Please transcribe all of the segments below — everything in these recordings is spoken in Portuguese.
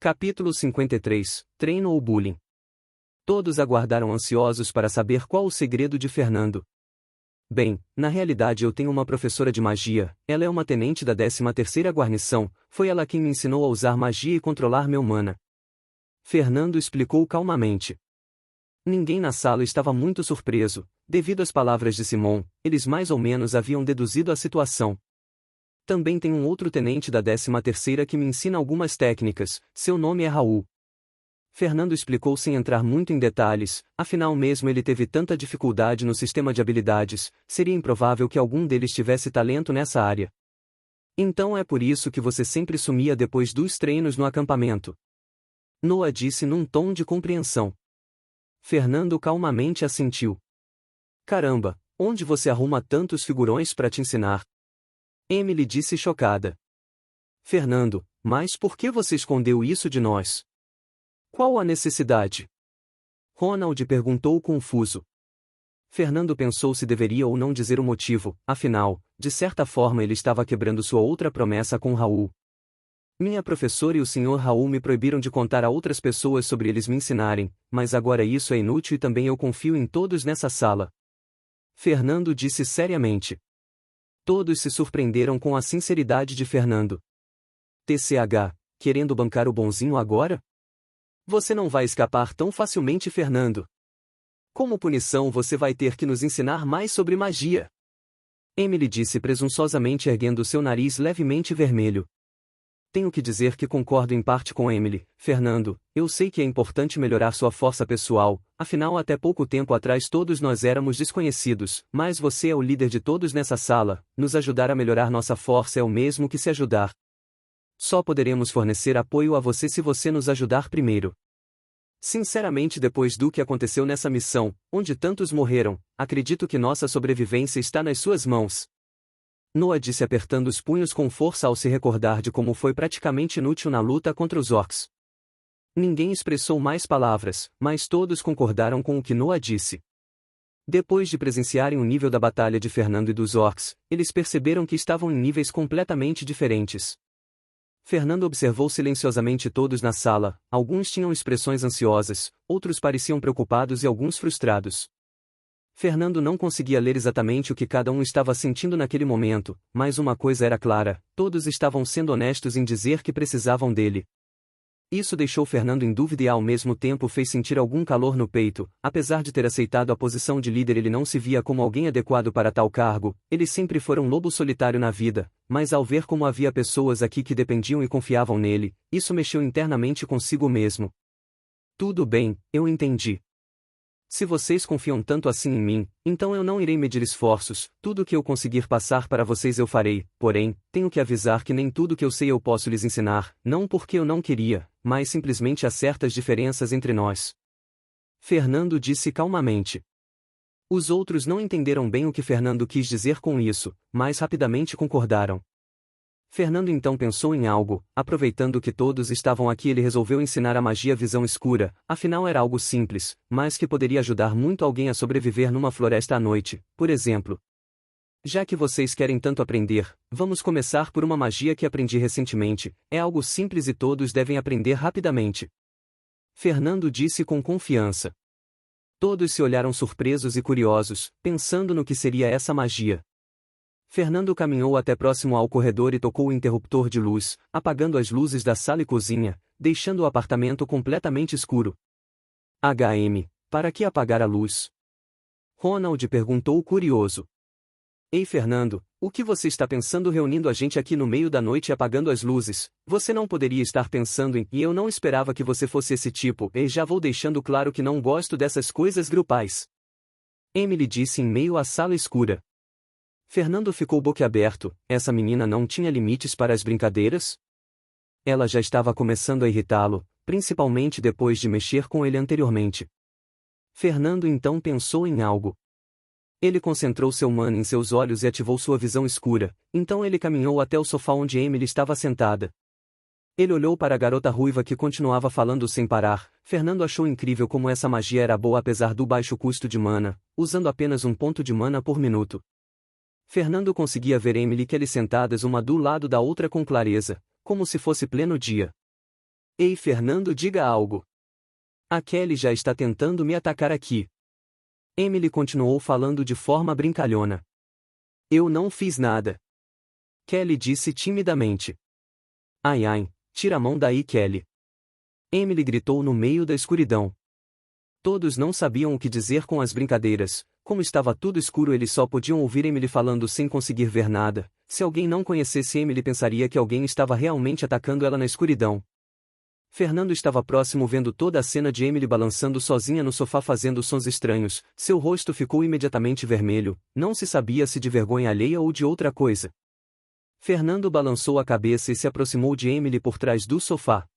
Capítulo 53 – Treino ou bullying? Todos aguardaram ansiosos para saber qual o segredo de Fernando. Bem, na realidade eu tenho uma professora de magia, ela é uma tenente da 13ª guarnição, foi ela quem me ensinou a usar magia e controlar meu mana. Fernando explicou calmamente. Ninguém na sala estava muito surpreso, devido às palavras de Simon, eles mais ou menos haviam deduzido a situação. Também tem um outro tenente da 13ª que me ensina algumas técnicas, seu nome é Raul. Fernando explicou sem entrar muito em detalhes, afinal mesmo ele teve tanta dificuldade no sistema de habilidades, seria improvável que algum deles tivesse talento nessa área. Então é por isso que você sempre sumia depois dos treinos no acampamento. Noah disse num tom de compreensão. Fernando calmamente assentiu. Caramba, onde você arruma tantos figurões para te ensinar? Emily disse chocada. Fernando, mas por que você escondeu isso de nós? Qual a necessidade? Ronald perguntou confuso. Fernando pensou se deveria ou não dizer o motivo, afinal, de certa forma ele estava quebrando sua outra promessa com Raul. Minha professora e o Sr. Raul me proibiram de contar a outras pessoas sobre eles me ensinarem, mas agora isso é inútil e também eu confio em todos nessa sala. Fernando disse seriamente. Todos se surpreenderam com a sinceridade de Fernando. TCH, querendo bancar o bonzinho agora? Você não vai escapar tão facilmente, Fernando. Como punição você vai ter que nos ensinar mais sobre magia. Emily disse presunçosamente erguendo seu nariz levemente vermelho. Tenho que dizer que concordo em parte com Emily. Fernando, eu sei que é importante melhorar sua força pessoal, afinal até pouco tempo atrás todos nós éramos desconhecidos, mas você é o líder de todos nessa sala, nos ajudar a melhorar nossa força é o mesmo que se ajudar. Só poderemos fornecer apoio a você se você nos ajudar primeiro. Sinceramente, depois do que aconteceu nessa missão, onde tantos morreram, acredito que nossa sobrevivência está nas suas mãos. Noah disse apertando os punhos com força ao se recordar de como foi praticamente inútil na luta contra os orcs. Ninguém expressou mais palavras, mas todos concordaram com o que Noah disse. Depois de presenciarem o nível da batalha de Fernando e dos orcs, eles perceberam que estavam em níveis completamente diferentes. Fernando observou silenciosamente todos na sala, alguns tinham expressões ansiosas, outros pareciam preocupados e alguns frustrados. Fernando não conseguia ler exatamente o que cada um estava sentindo naquele momento, mas uma coisa era clara, todos estavam sendo honestos em dizer que precisavam dele. Isso deixou Fernando em dúvida e ao mesmo tempo fez sentir algum calor no peito, apesar de ter aceitado a posição de líder ele não se via como alguém adequado para tal cargo, ele sempre foi um lobo solitário na vida, mas ao ver como havia pessoas aqui que dependiam e confiavam nele, isso mexeu internamente consigo mesmo. Tudo bem, eu entendi. Se vocês confiam tanto assim em mim, então eu não irei medir esforços, tudo que eu conseguir passar para vocês eu farei, porém, tenho que avisar que nem tudo que eu sei eu posso lhes ensinar, não porque eu não queria, mas simplesmente há certas diferenças entre nós. Fernando disse calmamente. Os outros não entenderam bem o que Fernando quis dizer com isso, mas rapidamente concordaram. Fernando então pensou em algo, aproveitando que todos estavam aqui ele resolveu ensinar a magia visão escura, afinal era algo simples, mas que poderia ajudar muito alguém a sobreviver numa floresta à noite, por exemplo. Já que vocês querem tanto aprender, vamos começar por uma magia que aprendi recentemente, é algo simples e todos devem aprender rapidamente. Fernando disse com confiança. Todos se olharam surpresos e curiosos, pensando no que seria essa magia. Fernando caminhou até próximo ao corredor e tocou o interruptor de luz, apagando as luzes da sala e cozinha, deixando o apartamento completamente escuro. Para que apagar a luz? Ronald perguntou curioso. Ei Fernando, o que você está pensando reunindo a gente aqui no meio da noite e apagando as luzes? Você não poderia estar pensando em e eu não esperava que você fosse esse tipo e já vou deixando claro que não gosto dessas coisas grupais. Emily disse em meio à sala escura. Fernando ficou boquiaberto, essa menina não tinha limites para as brincadeiras? Ela já estava começando a irritá-lo, principalmente depois de mexer com ele anteriormente. Fernando então pensou em algo. Ele concentrou seu mana em seus olhos e ativou sua visão escura, então ele caminhou até o sofá onde Emily estava sentada. Ele olhou para a garota ruiva que continuava falando sem parar. Fernando achou incrível como essa magia era boa apesar do baixo custo de mana, usando apenas 1 ponto de mana por minuto. Fernando conseguia ver Emily e Kelly sentadas uma do lado da outra com clareza, como se fosse pleno dia. Ei, Fernando, diga algo. A Kelly já está tentando me atacar aqui. Emily continuou falando de forma brincalhona. Eu não fiz nada. Kelly disse timidamente. Ai ai, tira a mão daí, Kelly. Emily gritou no meio da escuridão. Todos não sabiam o que dizer com as brincadeiras. Como estava tudo escuro, eles só podiam ouvir Emily falando sem conseguir ver nada. Se alguém não conhecesse Emily, pensaria que alguém estava realmente atacando ela na escuridão. Fernando estava próximo, vendo toda a cena de Emily balançando sozinha no sofá fazendo sons estranhos. Seu rosto ficou imediatamente vermelho, não se sabia se de vergonha alheia ou de outra coisa. Fernando balançou a cabeça e se aproximou de Emily por trás do sofá.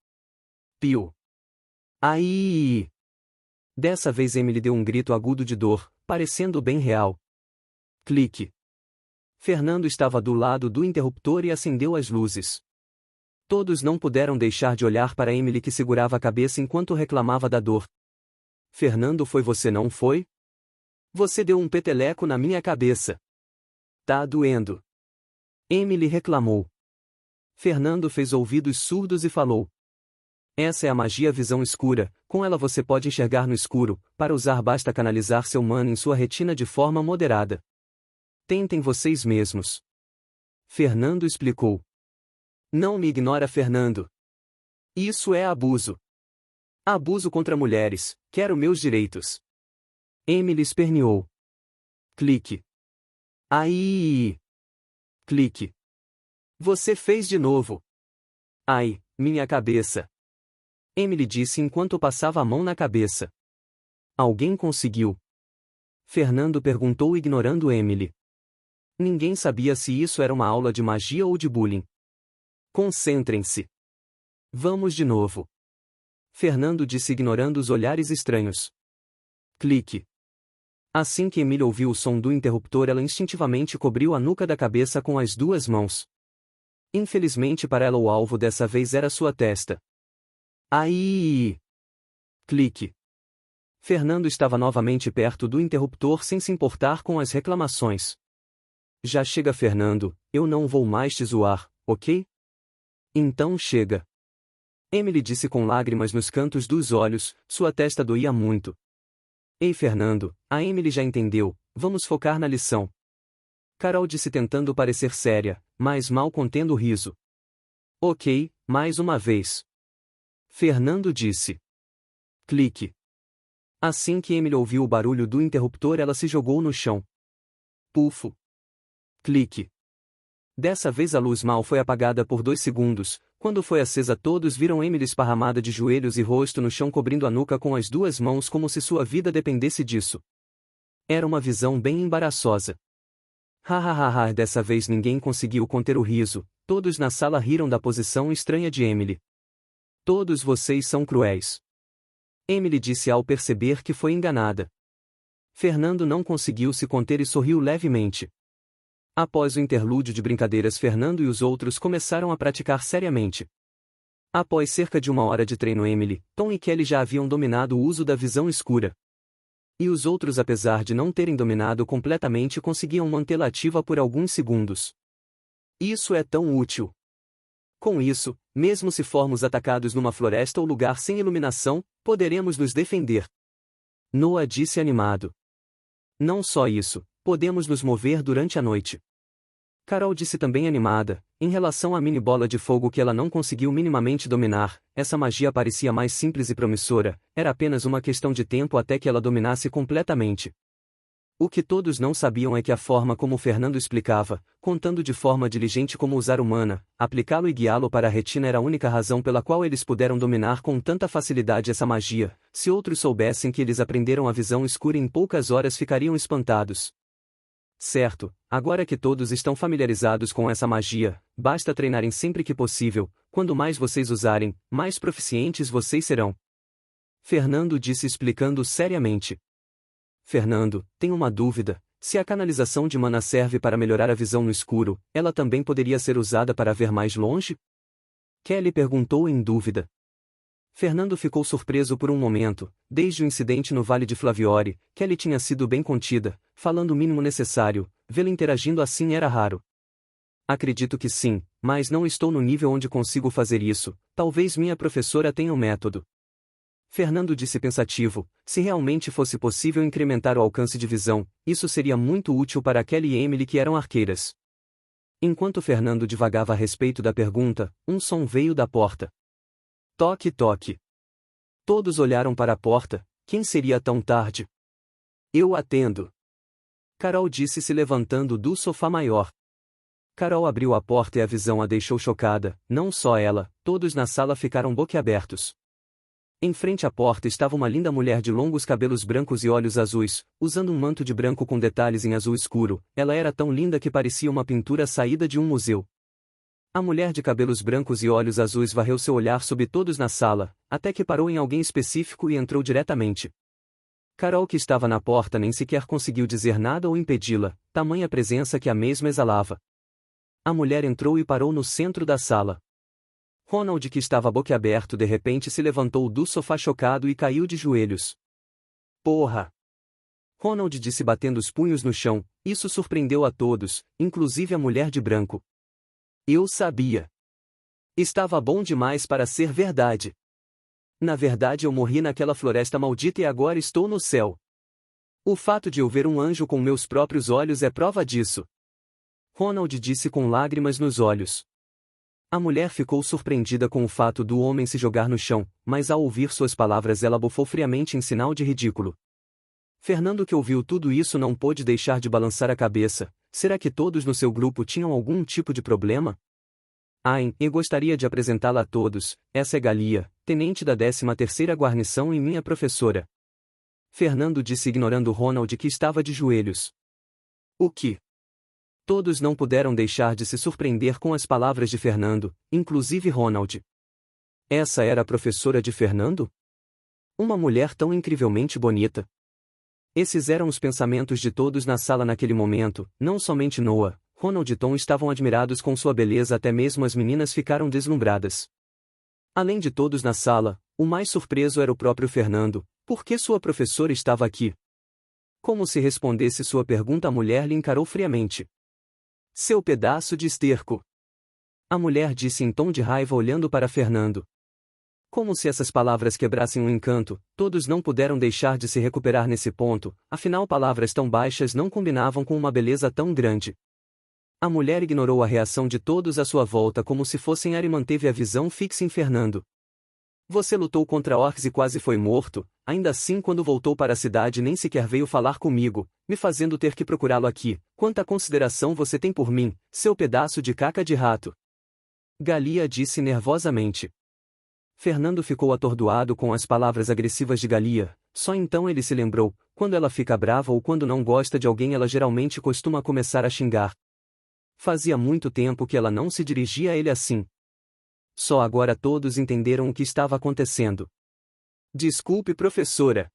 Piu! Ai! Dessa vez Emily deu um grito agudo de dor, parecendo bem real. Clique. Fernando estava do lado do interruptor e acendeu as luzes. Todos não puderam deixar de olhar para Emily, que segurava a cabeça enquanto reclamava da dor. Fernando, foi você, não foi? Você deu um peteleco na minha cabeça. Tá doendo. Emily reclamou. Fernando fez ouvidos surdos e falou. Essa é a magia visão escura, com ela você pode enxergar no escuro. Para usar basta canalizar seu mana em sua retina de forma moderada. Tentem vocês mesmos. Fernando explicou. Não me ignora, Fernando. Isso é abuso. Abuso contra mulheres, quero meus direitos. Emily esperneou. Clique. Ai! Clique. Você fez de novo. Ai, minha cabeça. Emily disse enquanto passava a mão na cabeça. Alguém conseguiu? Fernando perguntou, ignorando Emily. Ninguém sabia se isso era uma aula de magia ou de bullying. Concentrem-se. Vamos de novo. Fernando disse, ignorando os olhares estranhos. Clique. Assim que Emily ouviu o som do interruptor, ela instintivamente cobriu a nuca da cabeça com as duas mãos. Infelizmente para ela, o alvo dessa vez era sua testa. Ai! Clique. Fernando estava novamente perto do interruptor sem se importar com as reclamações. Já chega, Fernando, eu não vou mais te zoar, ok? Então chega. Emily disse com lágrimas nos cantos dos olhos, sua testa doía muito. Ei, Fernando, a Emily já entendeu, vamos focar na lição. Carol disse tentando parecer séria, mas mal contendo o riso. Ok, mais uma vez. Fernando disse. Clique. Assim que Emily ouviu o barulho do interruptor, ela se jogou no chão. Pufo. Clique. Dessa vez a luz mal foi apagada por 2 segundos. Quando foi acesa, todos viram Emily esparramada de joelhos e rosto no chão, cobrindo a nuca com as duas mãos como se sua vida dependesse disso. Era uma visão bem embaraçosa. Hahaha, dessa vez ninguém conseguiu conter o riso. Todos na sala riram da posição estranha de Emily. Todos vocês são cruéis. Emily disse ao perceber que foi enganada. Fernando não conseguiu se conter e sorriu levemente. Após o interlúdio de brincadeiras, Fernando e os outros começaram a praticar seriamente. Após cerca de 1 hora de treino, Emily, Tom e Kelly já haviam dominado o uso da visão escura. E os outros, apesar de não terem dominado completamente, conseguiam mantê-la ativa por alguns segundos. Isso é tão útil. Com isso, mesmo se formos atacados numa floresta ou lugar sem iluminação, poderemos nos defender. Noah disse animado. Não só isso, podemos nos mover durante a noite. Carol disse também animada. Em relação à mini bola de fogo que ela não conseguiu minimamente dominar, essa magia parecia mais simples e promissora, era apenas uma questão de tempo até que ela dominasse completamente. O que todos não sabiam é que a forma como Fernando explicava, contando de forma diligente como usar o mana, aplicá-lo e guiá-lo para a retina, era a única razão pela qual eles puderam dominar com tanta facilidade essa magia. Se outros soubessem que eles aprenderam a visão escura em poucas horas, ficariam espantados. Certo, agora que todos estão familiarizados com essa magia, basta treinarem sempre que possível. Quando mais vocês usarem, mais proficientes vocês serão. Fernando disse, explicando seriamente. Fernando, tenho uma dúvida. Se a canalização de mana serve para melhorar a visão no escuro, ela também poderia ser usada para ver mais longe? Kelly perguntou em dúvida. Fernando ficou surpreso por um momento. Desde o incidente no Vale de Flaviore, Kelly tinha sido bem contida, falando o mínimo necessário. Vê-la interagindo assim era raro. Acredito que sim, mas não estou no nível onde consigo fazer isso. Talvez minha professora tenha um método. Fernando disse pensativo, se realmente fosse possível incrementar o alcance de visão, isso seria muito útil para Kelly e Emily que eram arqueiras. Enquanto Fernando divagava a respeito da pergunta, um som veio da porta. Toque, toque. Todos olharam para a porta. Quem seria tão tarde? Eu atendo. Carol disse se levantando do sofá maior. Carol abriu a porta e a visão a deixou chocada, não só ela, todos na sala ficaram boquiabertos. Em frente à porta estava uma linda mulher de longos cabelos brancos e olhos azuis, usando um manto de branco com detalhes em azul escuro. Ela era tão linda que parecia uma pintura saída de um museu. A mulher de cabelos brancos e olhos azuis varreu seu olhar sobre todos na sala, até que parou em alguém específico e entrou diretamente. Carol, que estava na porta, nem sequer conseguiu dizer nada ou impedi-la, tamanha presença que a mesma exalava. A mulher entrou e parou no centro da sala. Ronald, que estava boquiaberto, de repente se levantou do sofá chocado e caiu de joelhos. Porra! Ronald disse batendo os punhos no chão. Isso surpreendeu a todos, inclusive a mulher de branco. Eu sabia. Estava bom demais para ser verdade. Na verdade eu morri naquela floresta maldita e agora estou no céu. O fato de eu ver um anjo com meus próprios olhos é prova disso. Ronald disse com lágrimas nos olhos. A mulher ficou surpreendida com o fato do homem se jogar no chão, mas ao ouvir suas palavras ela bufou friamente em sinal de ridículo. Fernando, que ouviu tudo isso, não pôde deixar de balançar a cabeça. Será que todos no seu grupo tinham algum tipo de problema? Eu gostaria de apresentá-la a todos. Essa é Galia, tenente da 13ª Guarnição e minha professora. Fernando disse ignorando Ronald, que estava de joelhos. O que? Todos não puderam deixar de se surpreender com as palavras de Fernando, inclusive Ronald. Essa era a professora de Fernando? Uma mulher tão incrivelmente bonita. Esses eram os pensamentos de todos na sala naquele momento. Não somente Noah, Ronald e Tom estavam admirados com sua beleza, até mesmo as meninas ficaram deslumbradas. Além de todos na sala, o mais surpreso era o próprio Fernando. Por que sua professora estava aqui? Como se respondesse sua pergunta, a mulher lhe encarou friamente. Seu pedaço de esterco. A mulher disse em tom de raiva, olhando para Fernando. Como se essas palavras quebrassem um encanto, todos não puderam deixar de se recuperar nesse ponto, afinal palavras tão baixas não combinavam com uma beleza tão grande. A mulher ignorou a reação de todos à sua volta como se fossem ar e manteve a visão fixa em Fernando. Você lutou contra orcs e quase foi morto, ainda assim quando voltou para a cidade nem sequer veio falar comigo, me fazendo ter que procurá-lo aqui. Quanta consideração você tem por mim, seu pedaço de caca de rato! Galia disse nervosamente. Fernando ficou atordoado com as palavras agressivas de Galia. Só então ele se lembrou, quando ela fica brava ou quando não gosta de alguém ela geralmente costuma começar a xingar. Fazia muito tempo que ela não se dirigia a ele assim. Só agora todos entenderam o que estava acontecendo. Desculpe, professora.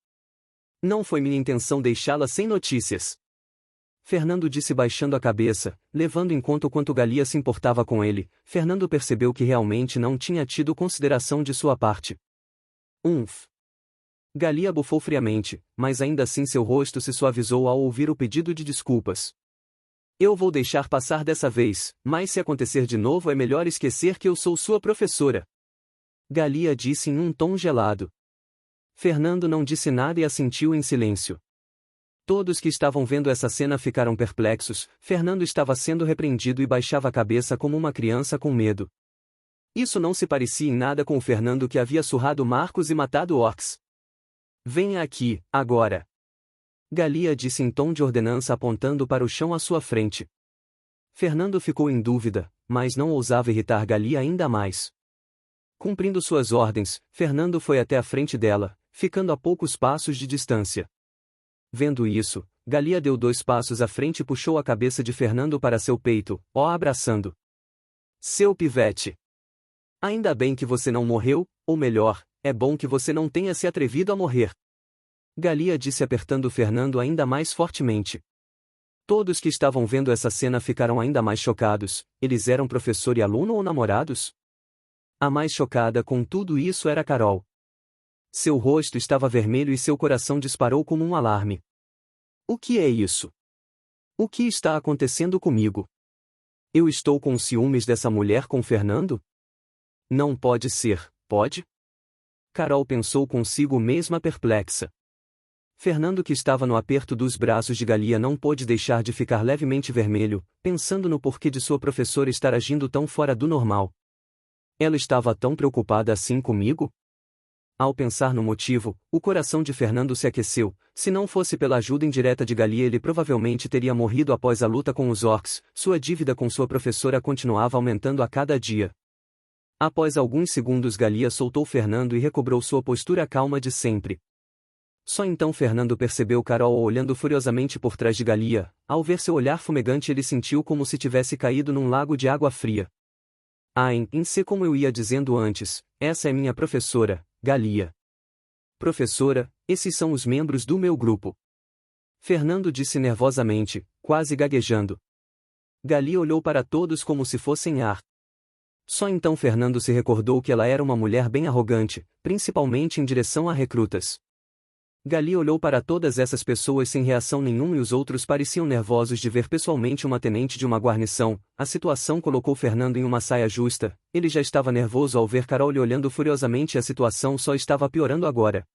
Não foi minha intenção deixá-la sem notícias. Fernando disse baixando a cabeça, levando em conta o quanto Galia se importava com ele. Fernando percebeu que realmente não tinha tido consideração de sua parte. Galia bufou friamente, mas ainda assim seu rosto se suavizou ao ouvir o pedido de desculpas. Eu vou deixar passar dessa vez, mas se acontecer de novo é melhor esquecer que eu sou sua professora. Galia disse em um tom gelado. Fernando não disse nada e assentiu em silêncio. Todos que estavam vendo essa cena ficaram perplexos. Fernando estava sendo repreendido e baixava a cabeça como uma criança com medo. Isso não se parecia em nada com o Fernando que havia surrado Marcos e matado orcs. Venha aqui, agora. Galia disse em tom de ordenança apontando para o chão à sua frente. Fernando ficou em dúvida, mas não ousava irritar Galia ainda mais. Cumprindo suas ordens, Fernando foi até a frente dela, ficando a poucos passos de distância. Vendo isso, Galia deu 2 passos à frente e puxou a cabeça de Fernando para seu peito, abraçando. Seu pivete! Ainda bem que você não morreu, ou melhor, é bom que você não tenha se atrevido a morrer. Galia disse apertando Fernando ainda mais fortemente. Todos que estavam vendo essa cena ficaram ainda mais chocados. Eles eram professor e aluno ou namorados? A mais chocada com tudo isso era Carol. Seu rosto estava vermelho e seu coração disparou como um alarme. O que é isso? O que está acontecendo comigo? Eu estou com ciúmes dessa mulher com Fernando? Não pode ser, pode? Carol pensou consigo mesma perplexa. Fernando, que estava no aperto dos braços de Galia, não pôde deixar de ficar levemente vermelho, pensando no porquê de sua professora estar agindo tão fora do normal. Ela estava tão preocupada assim comigo? Ao pensar no motivo, o coração de Fernando se aqueceu. Se não fosse pela ajuda indireta de Galia, ele provavelmente teria morrido após a luta com os orcs. Sua dívida com sua professora continuava aumentando a cada dia. Após alguns segundos, Galia soltou Fernando e recobrou sua postura calma de sempre. Só então Fernando percebeu Carol olhando furiosamente por trás de Galia. Ao ver seu olhar fumegante, ele sentiu como se tivesse caído num lago de água fria. Como eu ia dizendo antes, essa é minha professora, Galia. Professora, esses são os membros do meu grupo. Fernando disse nervosamente, quase gaguejando. Galia olhou para todos como se fossem ar. Só então Fernando se recordou que ela era uma mulher bem arrogante, principalmente em direção a recrutas. Galia olhou para todas essas pessoas sem reação nenhuma e os outros pareciam nervosos de ver pessoalmente uma tenente de uma guarnição. A situação colocou Fernando em uma saia justa. Ele já estava nervoso ao ver Carol lhe olhando furiosamente e a situação só estava piorando agora.